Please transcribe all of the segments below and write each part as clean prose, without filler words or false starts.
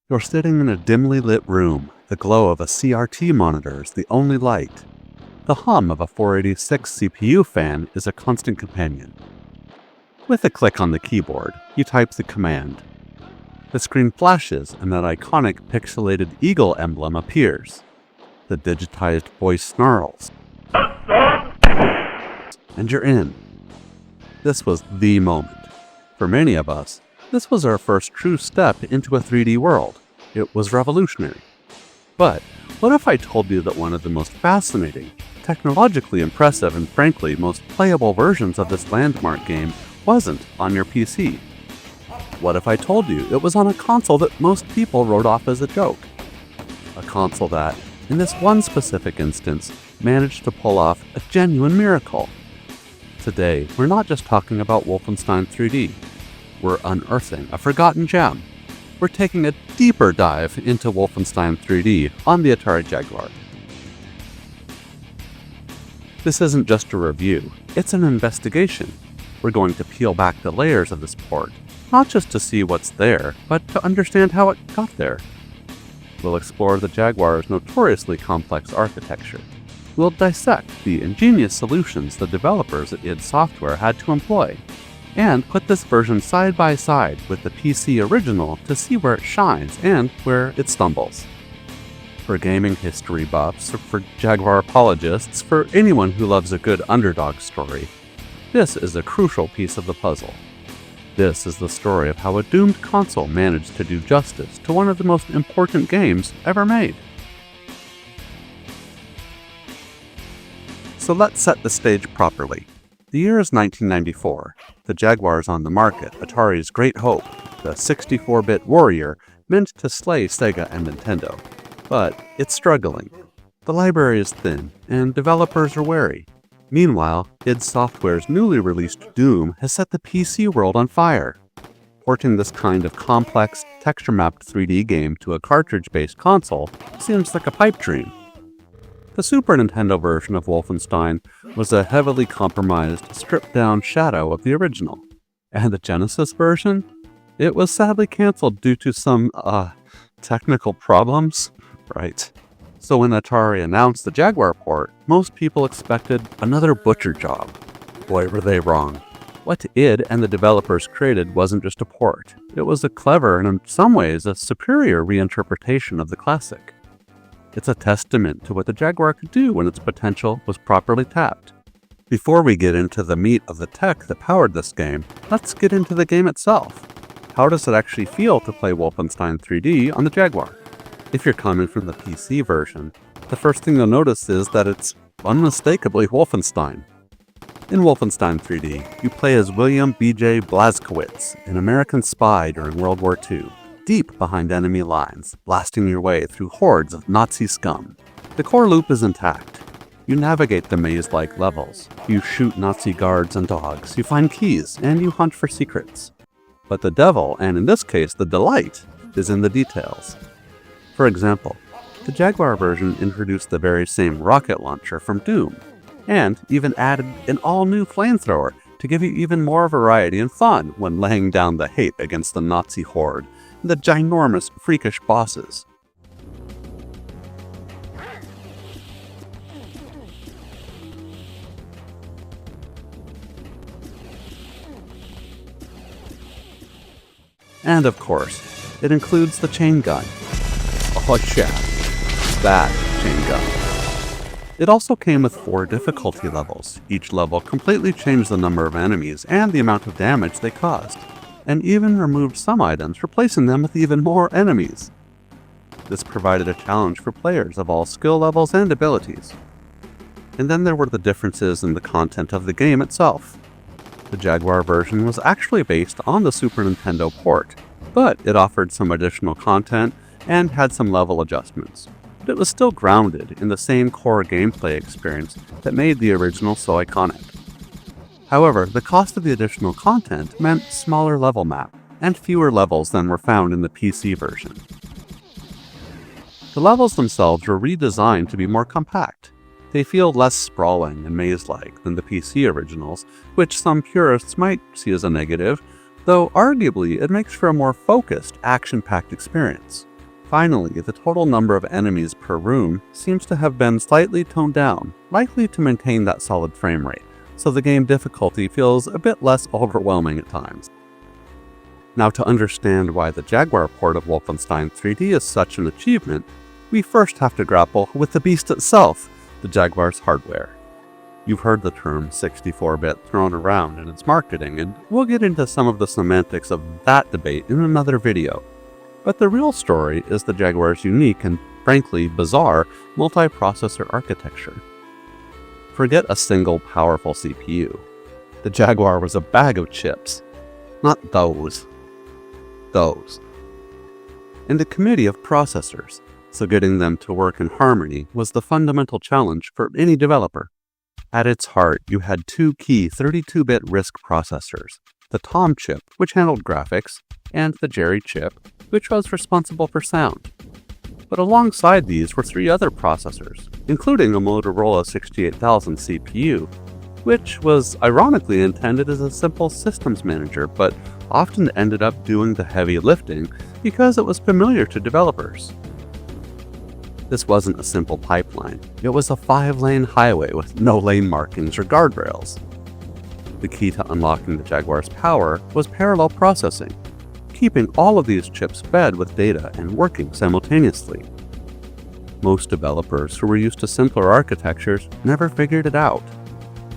You're sitting in a dimly lit room. The glow of a CRT monitor is the only light. The hum of a 486 CPU fan is a constant companion. With a click on the keyboard, you type the command. The screen flashes and that iconic pixelated eagle emblem appears. The digitized voice snarls. And you're in. This was the moment. For many of us, this was our first true step into a 3D world. It was revolutionary. But what if I told you that one of the most fascinating, technologically impressive, and frankly most playable versions of this landmark game wasn't on your PC? What if I told you it was on a console that most people wrote off as a joke? A console that, in this one specific instance, managed to pull off a genuine miracle. Today, we're not just talking about Wolfenstein 3D. We're unearthing a forgotten gem. We're taking a deeper dive into Wolfenstein 3D on the Atari Jaguar. This isn't just a review, it's an investigation. We're going to peel back the layers of this port, not just to see what's there, but to understand how it got there. We'll explore the Jaguar's notoriously complex architecture. We'll dissect the ingenious solutions the developers at id Software had to employ, and put this version side by side with the PC original to see where it shines and where it stumbles. For gaming history buffs, or for Jaguar apologists, for anyone who loves a good underdog story, this is a crucial piece of the puzzle. This is the story of how a doomed console managed to do justice to one of the most important games ever made. So let's set the stage properly. The year is 1994. The Jaguar is on the market, Atari's great hope, the 64-bit warrior meant to slay Sega and Nintendo. But it's struggling. The library is thin, and developers are wary. Meanwhile, id Software's newly released Doom has set the PC world on fire. Porting this kind of complex, texture-mapped 3D game to a cartridge-based console seems like a pipe dream. The Super Nintendo version of Wolfenstein was a heavily compromised, stripped-down shadow of the original. And the Genesis version? It was sadly canceled due to some, technical problems? Right. So when Atari announced the Jaguar port, most people expected another butcher job. Boy, were they wrong. What id and the developers created wasn't just a port. It was a clever and in some ways a superior reinterpretation of the classic. It's a testament to what the Jaguar could do when its potential was properly tapped. Before we get into the meat of the tech that powered this game, let's get into the game itself. How does it actually feel to play Wolfenstein 3D on the Jaguar? If you're coming from the PC version, the first thing you'll notice is that it's unmistakably Wolfenstein. In Wolfenstein 3D, you play as William B.J. Blazkowicz, an American spy during World War II, deep behind enemy lines, blasting your way through hordes of Nazi scum. The core loop is intact. You navigate the maze-like levels. You shoot Nazi guards and dogs, you find keys, and you hunt for secrets. But the devil, and in this case the delight, is in the details. For example, the Jaguar version introduced the very same rocket launcher from Doom, and even added an all-new flamethrower to give you even more variety and fun when laying down the hate against the Nazi horde and the ginormous, freakish bosses. And of course, it includes the chain gun. Oh yeah, that chain gun. It also came with 4 difficulty levels. Each level completely changed the number of enemies and the amount of damage they caused, and even removed some items, replacing them with even more enemies. This provided a challenge for players of all skill levels and abilities. And then there were the differences in the content of the game itself. The Jaguar version was actually based on the Super Nintendo port, but it offered some additional content and had some level adjustments. But it was still grounded in the same core gameplay experience that made the original so iconic. However, the cost of the additional content meant smaller level map, and fewer levels than were found in the PC version. The levels themselves were redesigned to be more compact. They feel less sprawling and maze-like than the PC originals, which some purists might see as a negative, though arguably it makes for a more focused, action-packed experience. Finally, the total number of enemies per room seems to have been slightly toned down, likely to maintain that solid frame rate, so the game difficulty feels a bit less overwhelming at times. Now, to understand why the Jaguar port of Wolfenstein 3D is such an achievement, we first have to grapple with the beast itself, the Jaguar's hardware. You've heard the term 64-bit thrown around in its marketing, and we'll get into some of the semantics of that debate in another video. But the real story is the Jaguar's unique and, frankly, bizarre multiprocessor architecture. Forget a single powerful CPU. The Jaguar was a bag of chips. Not those. Those. And a committee of processors, so getting them to work in harmony was the fundamental challenge for any developer. At its heart, you had two key 32-bit RISC processors, the Tom chip, which handled graphics, and the Jerry chip, which was responsible for sound. But alongside these were three other processors, including a Motorola 68000 CPU, which was ironically intended as a simple systems manager, but often ended up doing the heavy lifting because it was familiar to developers. This wasn't a simple pipeline. It was a 5-lane highway with no lane markings or guardrails. The key to unlocking the Jaguar's power was parallel processing, keeping all of these chips fed with data and working simultaneously. Most developers who were used to simpler architectures never figured it out.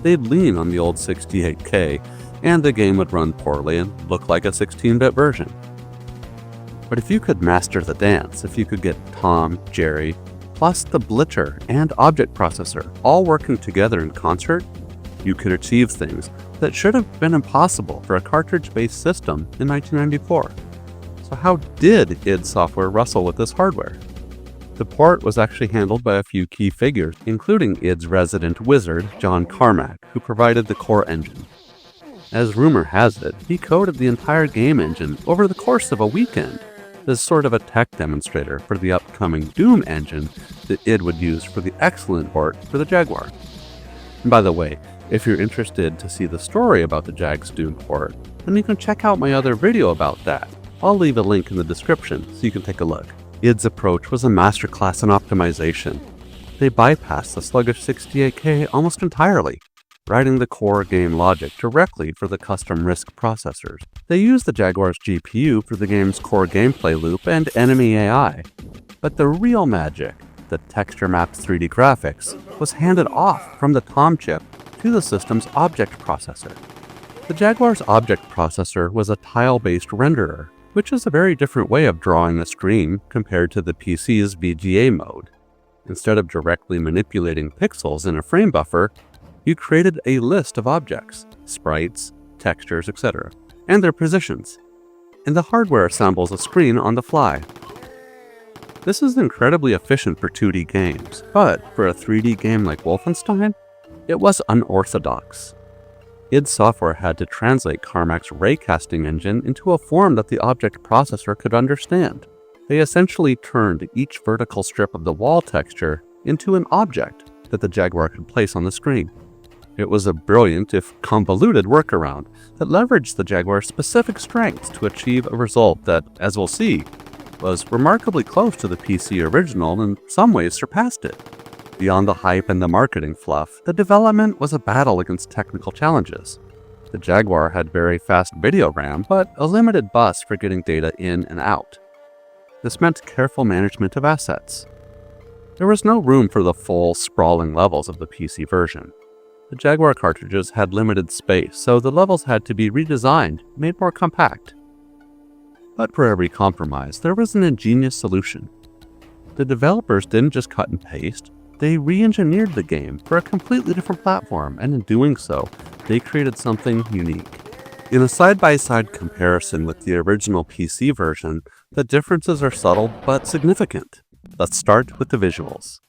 They'd lean on the old 68K, and the game would run poorly and look like a 16-bit version. But if you could master the dance, if you could get Tom, Jerry, plus the Blitzer and object processor all working together in concert, you could achieve things that should have been impossible for a cartridge-based system in 1994. So how did id Software wrestle with this hardware? The port was actually handled by a few key figures, including id's resident wizard, John Carmack, who provided the core engine. As rumor has it, he coded the entire game engine over the course of a weekend, as sort of a tech demonstrator for the upcoming Doom engine that id would use for the excellent port for the Jaguar. And by the way, if you're interested to see the story about the Jag's Doom port, then you can check out my other video about that. I'll leave a link in the description so you can take a look. id's approach was a masterclass in optimization. They bypassed the sluggish 68K almost entirely, writing the core game logic directly for the custom RISC processors. They used the Jaguar's GPU for the game's core gameplay loop and enemy AI. But the real magic, the texture-mapped 3D graphics, was handed off from the Tom chip to the system's object processor. The Jaguar's object processor was a tile-based renderer, which is a very different way of drawing a screen compared to the PC's VGA mode. Instead of directly manipulating pixels in a frame buffer, you created a list of objects, sprites, textures, etc., and their positions, and the hardware assembles a screen on the fly. This is incredibly efficient for 2D games, but for a 3D game like Wolfenstein, it was unorthodox. id Software had to translate Carmack's raycasting engine into a form that the object processor could understand. They essentially turned each vertical strip of the wall texture into an object that the Jaguar could place on the screen. It was a brilliant, if convoluted, workaround that leveraged the Jaguar's specific strengths to achieve a result that, as we'll see, was remarkably close to the PC original and in some ways surpassed it. Beyond the hype and the marketing fluff, the development was a battle against technical challenges. The Jaguar had very fast video RAM, but a limited bus for getting data in and out. This meant careful management of assets. There was no room for the full, sprawling levels of the PC version. The Jaguar cartridges had limited space, so the levels had to be redesigned, made more compact. But for every compromise, there was an ingenious solution. The developers didn't just cut and paste, they re-engineered the game for a completely different platform, and in doing so, they created something unique. In a side-by-side comparison with the original PC version, the differences are subtle but significant. Let's start with the visuals.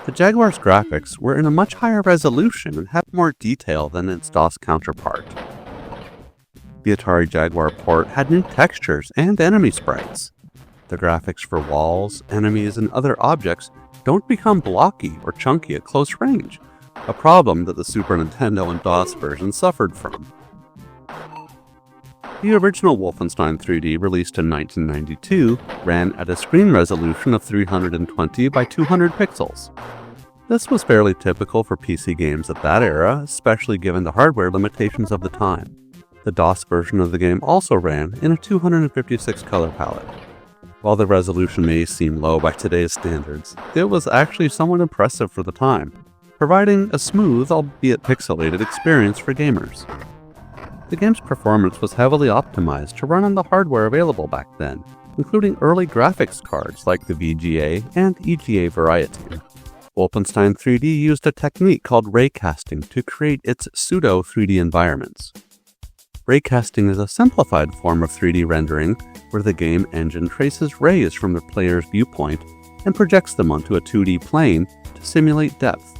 The Jaguar's graphics were in a much higher resolution and had more detail than its DOS counterpart. The Atari Jaguar port had new textures and enemy sprites. The graphics for walls, enemies, and other objects don't become blocky or chunky at close range, a problem that the Super Nintendo and DOS version suffered from. The original Wolfenstein 3D, released in 1992, ran at a screen resolution of 320 by 200 pixels. This was fairly typical for PC games at that era, especially given the hardware limitations of the time. The DOS version of the game also ran in a 256 color palette. While the resolution may seem low by today's standards, it was actually somewhat impressive for the time, providing a smooth, albeit pixelated, experience for gamers. The game's performance was heavily optimized to run on the hardware available back then, including early graphics cards like the VGA and EGA variety. Wolfenstein 3D used a technique called raycasting to create its pseudo-3D environments. Raycasting is a simplified form of 3D rendering where the game engine traces rays from the player's viewpoint and projects them onto a 2D plane to simulate depth.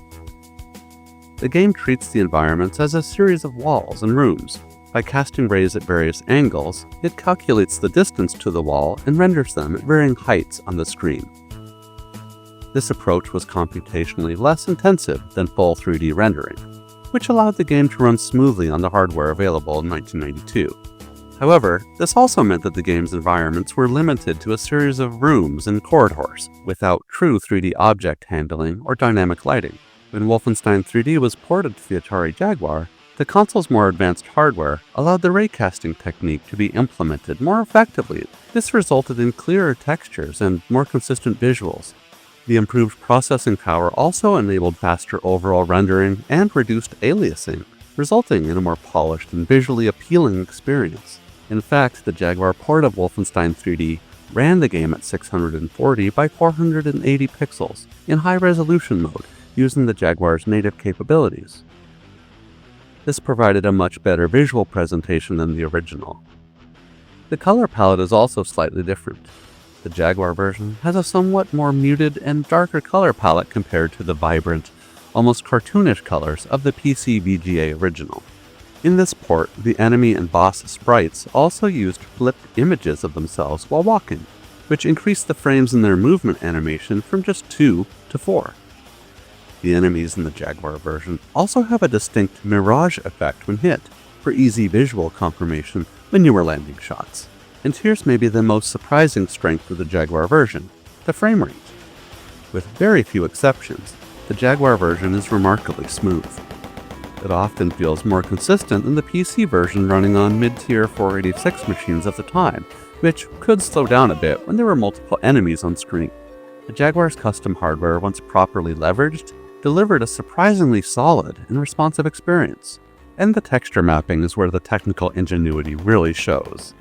The game treats the environments as a series of walls and rooms. By casting rays at various angles, it calculates the distance to the wall and renders them at varying heights on the screen. This approach was computationally less intensive than full 3D rendering, which allowed the game to run smoothly on the hardware available in 1992. However, this also meant that the game's environments were limited to a series of rooms and corridors, without true 3D object handling or dynamic lighting. When Wolfenstein 3D was ported to the Atari Jaguar, the console's more advanced hardware allowed the raycasting technique to be implemented more effectively. This resulted in clearer textures and more consistent visuals. The improved processing power also enabled faster overall rendering and reduced aliasing, resulting in a more polished and visually appealing experience. In fact, the Jaguar port of Wolfenstein 3D ran the game at 640 by 480 pixels in high-resolution mode, using the Jaguar's native capabilities. This provided a much better visual presentation than the original. The color palette is also slightly different. The Jaguar version has a somewhat more muted and darker color palette compared to the vibrant, almost cartoonish colors of the PC VGA original. In this port, the enemy and boss sprites also used flipped images of themselves while walking, which increased the frames in their movement animation from just 2 to 4. The enemies in the Jaguar version also have a distinct mirage effect when hit, for easy visual confirmation when you were landing shots. And here's maybe the most surprising strength of the Jaguar version, the frame rate. With very few exceptions, the Jaguar version is remarkably smooth. It often feels more consistent than the PC version running on mid-tier 486 machines of the time, which could slow down a bit when there were multiple enemies on screen. The Jaguar's custom hardware, once properly leveraged, delivered a surprisingly solid and responsive experience. And the texture mapping is where the technical ingenuity really shows.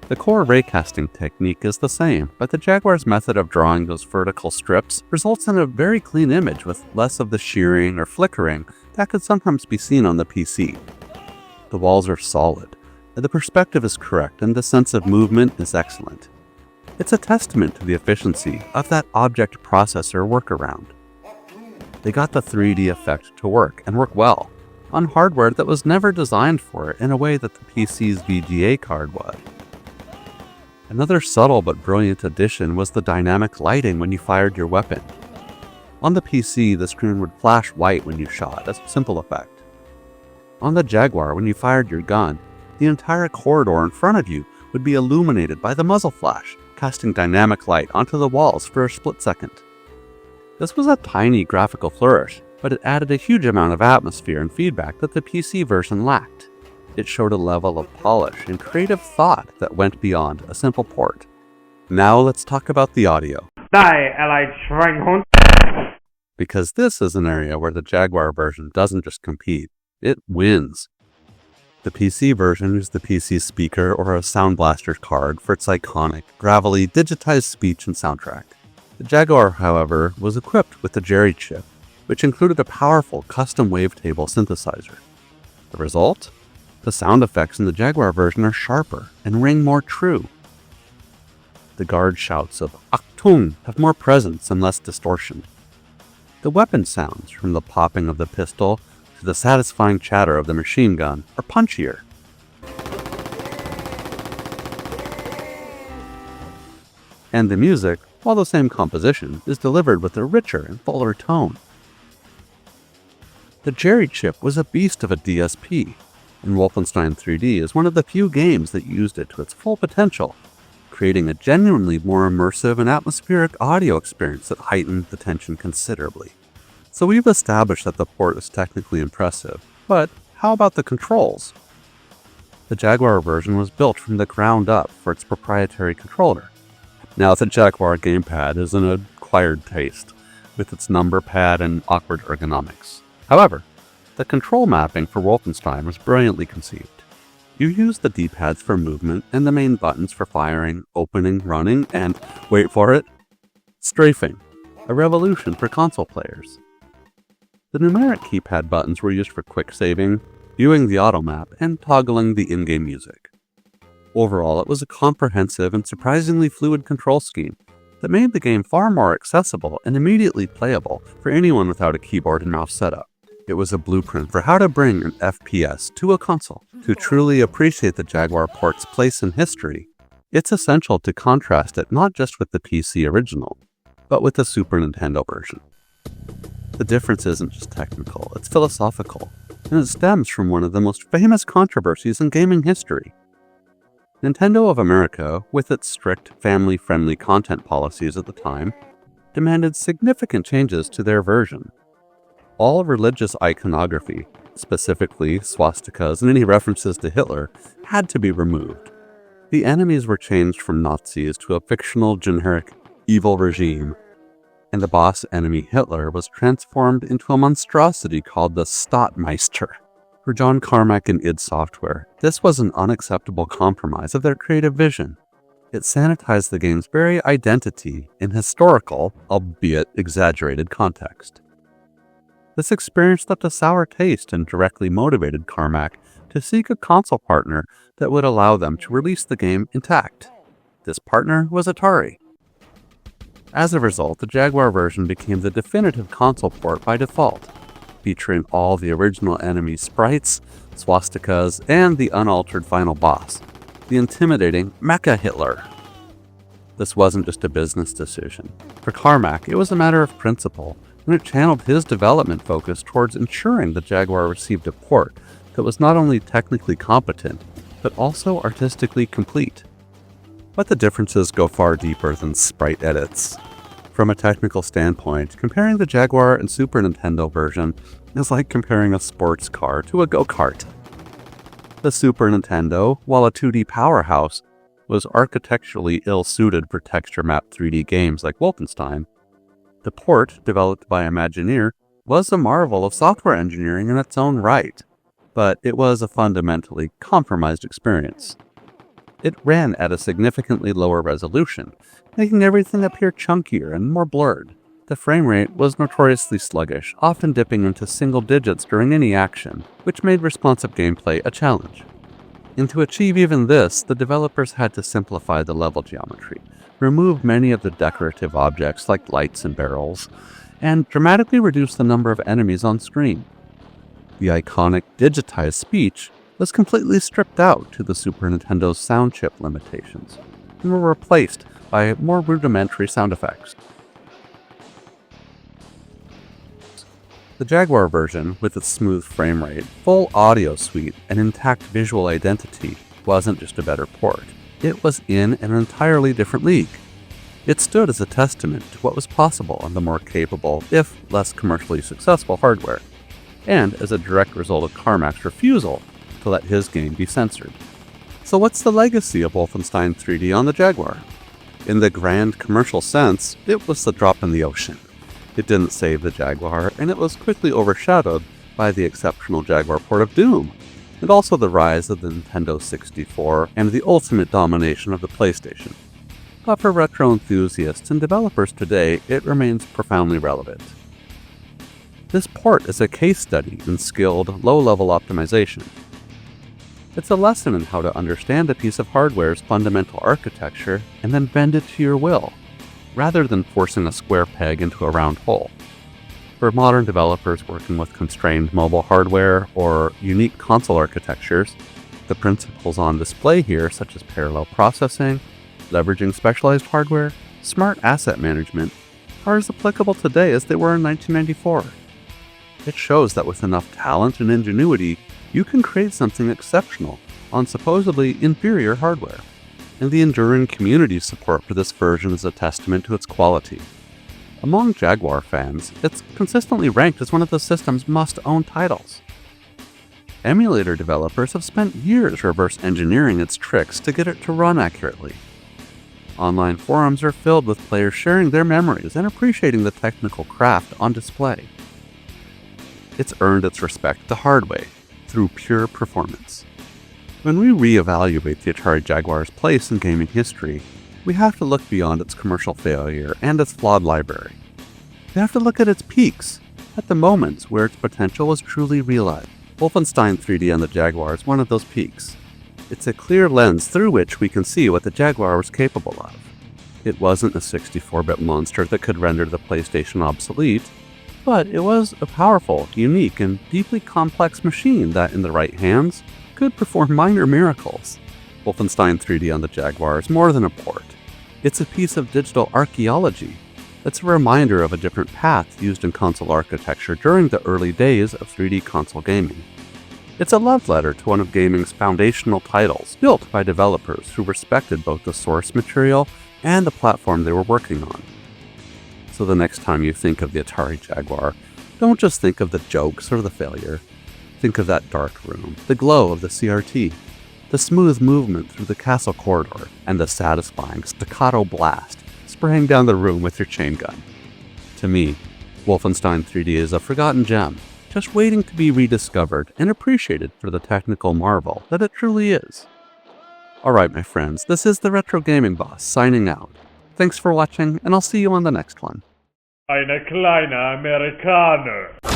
The core raycasting technique is the same, but the Jaguar's method of drawing those vertical strips results in a very clean image with less of the shearing or flickering that could sometimes be seen on the PC. The walls are solid, the perspective is correct, and the sense of movement is excellent. It's a testament to the efficiency of that object processor workaround. They got the 3D effect to work, and work well, on hardware that was never designed for it in a way that the PC's VGA card would. Another subtle but brilliant addition was the dynamic lighting when you fired your weapon. On the PC, the screen would flash white when you shot, a simple effect. On the Jaguar, when you fired your gun, the entire corridor in front of you would be illuminated by the muzzle flash, casting dynamic light onto the walls for a split second. This was a tiny graphical flourish, but it added a huge amount of atmosphere and feedback that the PC version lacked. It showed a level of polish and creative thought that went beyond a simple port. Now let's talk about the audio. Because this is an area where the Jaguar version doesn't just compete, it wins. The PC version used the PC speaker or a Sound Blaster card for its iconic, gravelly, digitized speech and soundtrack. The Jaguar, however, was equipped with the Jerry chip, which included a powerful custom wavetable synthesizer. The result? The sound effects in the Jaguar version are sharper and ring more true. The guard shouts of Achtung have more presence and less distortion. The weapon sounds, from the popping of the pistol to the satisfying chatter of the machine gun, are punchier. And the music, while the same composition, is delivered with a richer and fuller tone. The Jerry chip was a beast of a DSP. and Wolfenstein 3D is one of the few games that used it to its full potential, creating a genuinely more immersive and atmospheric audio experience that heightened the tension considerably. So we've established that the port is technically impressive, but how about the controls? The Jaguar version was built from the ground up for its proprietary controller. Now, the Jaguar gamepad is an acquired taste, with its number pad and awkward ergonomics. However, the control mapping for Wolfenstein was brilliantly conceived. You use the D-pads for movement and the main buttons for firing, opening, running, and, wait for it, strafing, a revolution for console players. The numeric keypad buttons were used for quick saving, viewing the auto map, and toggling the in-game music. Overall, it was a comprehensive and surprisingly fluid control scheme that made the game far more accessible and immediately playable for anyone without a keyboard and mouse setup. It was a blueprint for how to bring an FPS to a console. To truly appreciate the Jaguar port's place in history, it's essential to contrast it not just with the PC original, but with the Super Nintendo version. The difference isn't just technical, it's philosophical, and it stems from one of the most famous controversies in gaming history. Nintendo of America, with its strict family-friendly content policies at the time, demanded significant changes to their version. All religious iconography, specifically swastikas and any references to Hitler, had to be removed. The enemies were changed from Nazis to a fictional, generic, evil regime, and the boss enemy Hitler was transformed into a monstrosity called the Stadtmeister. For John Carmack and id Software, this was an unacceptable compromise of their creative vision. It sanitized the game's very identity in historical, albeit exaggerated, context. This experience left a sour taste and directly motivated Carmack to seek a console partner that would allow them to release the game intact. This partner was Atari. As a result, the Jaguar version became the definitive console port by default, featuring all the original enemy sprites, swastikas, and the unaltered final boss, the intimidating Mecha Hitler. This wasn't just a business decision. For Carmack, it was a matter of principle, and it channeled his development focus towards ensuring the Jaguar received a port that was not only technically competent, but also artistically complete. But the differences go far deeper than sprite edits. From a technical standpoint, comparing the Jaguar and Super Nintendo version is like comparing a sports car to a go-kart. The Super Nintendo, while a 2D powerhouse, was architecturally ill-suited for texture-mapped 3D games like Wolfenstein. The port, developed by Imagineer, was a marvel of software engineering in its own right, but it was a fundamentally compromised experience. It ran at a significantly lower resolution, making everything appear chunkier and more blurred. The frame rate was notoriously sluggish, often dipping into single digits during any action, which made responsive gameplay a challenge. And to achieve even this, the developers had to simplify the level geometry, remove many of the decorative objects like lights and barrels, and dramatically reduce the number of enemies on screen. The iconic digitized speech was completely stripped out to the Super Nintendo's sound chip limitations, and were replaced by more rudimentary sound effects. The Jaguar version, with its smooth frame rate, full audio suite, and intact visual identity, wasn't just a better port. It was in an entirely different league. It stood as a testament to what was possible on the more capable, if less commercially successful, hardware, and as a direct result of Carmack's refusal to let his game be censored. So what's the legacy of Wolfenstein 3D on the Jaguar? In the grand commercial sense, it was the drop in the ocean. It didn't save the Jaguar, and it was quickly overshadowed by the exceptional Jaguar port of Doom, and also the rise of the Nintendo 64 and the ultimate domination of the PlayStation. But for retro enthusiasts and developers today, it remains profoundly relevant. This port is a case study in skilled, low-level optimization. It's a lesson in how to understand a piece of hardware's fundamental architecture and then bend it to your will, rather than forcing a square peg into a round hole. For modern developers working with constrained mobile hardware or unique console architectures, the principles on display here, such as parallel processing, leveraging specialized hardware, smart asset management, are as applicable today as they were in 1994. It shows that with enough talent and ingenuity, You can create something exceptional on supposedly inferior hardware, and the enduring community support for this version is a testament to its quality. Among Jaguar fans, it's consistently ranked as one of the system's must-own titles. Emulator developers have spent years reverse engineering its tricks to get it to run accurately. Online forums are filled with players sharing their memories and appreciating the technical craft on display. It's earned its respect the hard way, through pure performance. When we reevaluate the Atari Jaguar's place in gaming history, we have to look beyond its commercial failure and its flawed library. We have to look at its peaks, at the moments where its potential was truly realized. Wolfenstein 3D on the Jaguar is one of those peaks. It's a clear lens through which we can see what the Jaguar was capable of. It wasn't a 64-bit monster that could render the PlayStation obsolete, but it was a powerful, unique, and deeply complex machine that, in the right hands, could perform minor miracles. Wolfenstein 3D on the Jaguar is more than a port. It's a piece of digital archaeology. It's a reminder of a different path used in console architecture during the early days of 3D console gaming. It's a love letter to one of gaming's foundational titles, built by developers who respected both the source material and the platform they were working on. So the next time you think of the Atari Jaguar, don't just think of the jokes or the failure. Think of that dark room, the glow of the CRT, the smooth movement through the castle corridor, and the satisfying staccato blast spraying down the room with your chain gun. To me, Wolfenstein 3D is a forgotten gem, just waiting to be rediscovered and appreciated for the technical marvel that it truly is. Alright my friends, this is the Retro Gaming Boss signing out. Thanks for watching, and I'll see you on the next one. Eine kleine Amerikaner.